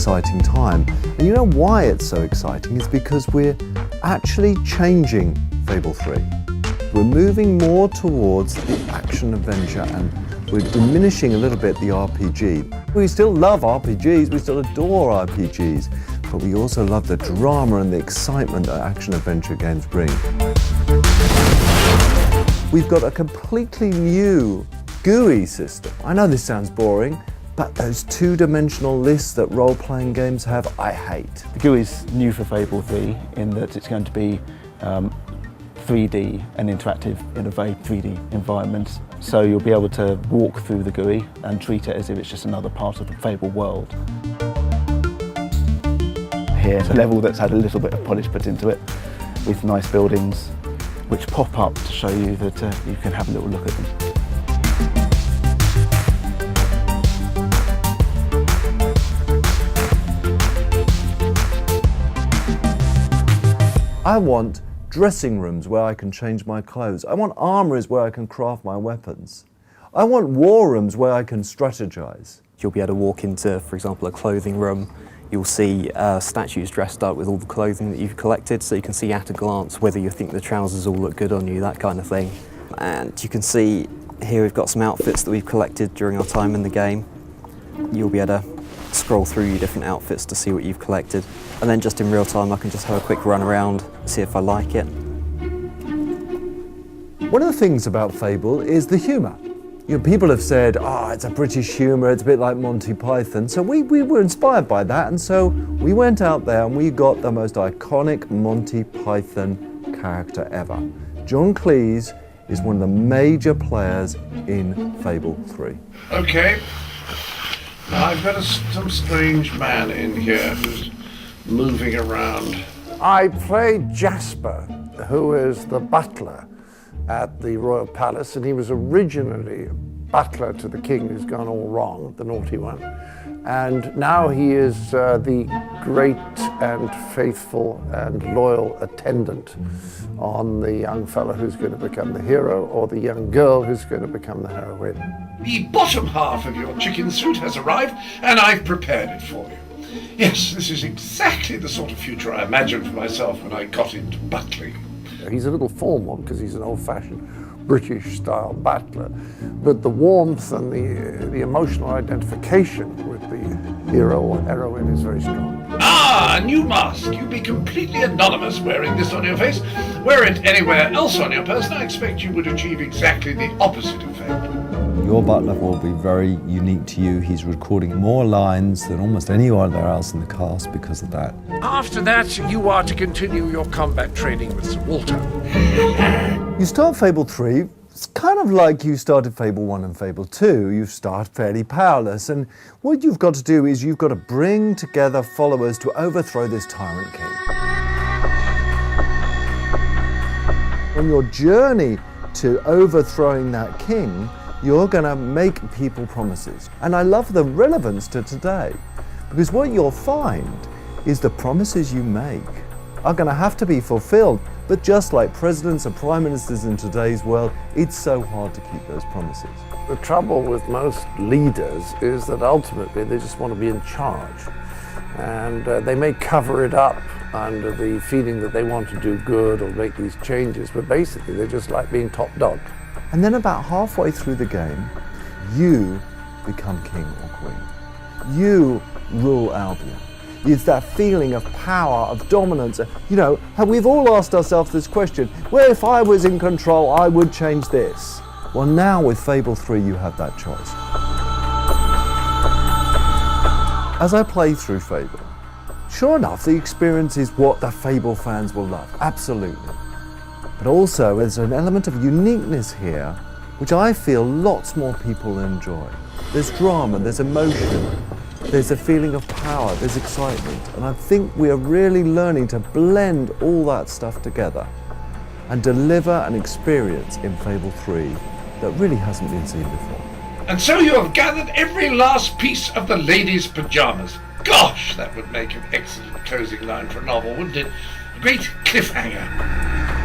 exciting time. And you know why it's so exciting? It's because we're actually changing Fable 3. We're moving more towards the action-adventure and we're diminishing a little bit the RPG. We still love RPGs, we still adore RPGs, but we also love the drama and the excitement that action-adventure games bring. We've got a completely new GUI system. I know this sounds boring, but those two-dimensional lists that role-playing games have, I hate. The GUI is new for Fable 3 in that it's going to be 3D and interactive in a very 3D environment. So you'll be able to walk through the GUI and treat it as if it's just another part of the Fable world. Here's a level that's had a little bit of polish put into it with nice buildings which pop up to show you that you can have a little look at them. I want dressing rooms where I can change my clothes. I want armories where I can craft my weapons. I want war rooms where I can strategize. You'll be able to walk into, for example, a clothing room. You'll see statues dressed up with all the clothing that you've collected, so you can see at a glance whether you think the trousers all look good on you, that kind of thing. And you can see here we've got some outfits that we've collected during our time in the game. You'll be able to scroll through your different outfits to see what you've collected. And then just in real time, I can just have a quick run around, see if I like it. One of the things about Fable is the humour. You know, people have said, it's a British humour, it's a bit like Monty Python. So we were inspired by that, and so we went out there and we got the most iconic Monty Python character ever. John Cleese is one of the major players in Fable 3. Okay. Now I've got some strange man in here who's moving around. I played Jasper, who is the butler at the Royal Palace, and he was originally butler to the king who's gone all wrong, the naughty one. And now he is the great and faithful and loyal attendant on the young fellow who's going to become the hero, or the young girl who's going to become the heroine. The bottom half of your chicken suit has arrived, and I've prepared it for you. Yes, this is exactly the sort of future I imagined for myself when I got into butling. He's a little formal because he's an old-fashioned British-style butler, but the warmth and the emotional identification with the hero or heroine is very strong. Ah, a new mask. You'd be completely anonymous wearing this on your face. Wear it anywhere else on your person, I expect you would achieve exactly the opposite effect. Your butler will be very unique to you. He's recording more lines than almost anyone else in the cast because of that. After that, you are to continue your combat training with Sir Walter. You start Fable 3, it's kind of like you started Fable 1 and Fable 2. You start fairly powerless, and what you've got to do is you've got to bring together followers to overthrow this tyrant king. On your journey to overthrowing that king, you're going to make people promises. And I love the relevance to today, because what you'll find is the promises you make are going to have to be fulfilled. But just like presidents and prime ministers in today's world, it's so hard to keep those promises. The trouble with most leaders is that ultimately they just want to be in charge. And they may cover it up under the feeling that they want to do good or make these changes, but basically they just like being top dog. And then about halfway through the game, you become king or queen. You rule Albion. It's that feeling of power, of dominance. You know, we've all asked ourselves this question, well, if I was in control, I would change this. Well, now with Fable 3, you have that choice. As I play through Fable, sure enough, the experience is what the Fable fans will love, absolutely. But also, there's an element of uniqueness here, which I feel lots more people enjoy. There's drama, there's emotion, there's a feeling of power, there's excitement. And I think we are really learning to blend all that stuff together and deliver an experience in Fable 3 that really hasn't been seen before. And so you have gathered every last piece of the lady's pajamas. Gosh, that would make an excellent closing line for a novel, wouldn't it? A great cliffhanger.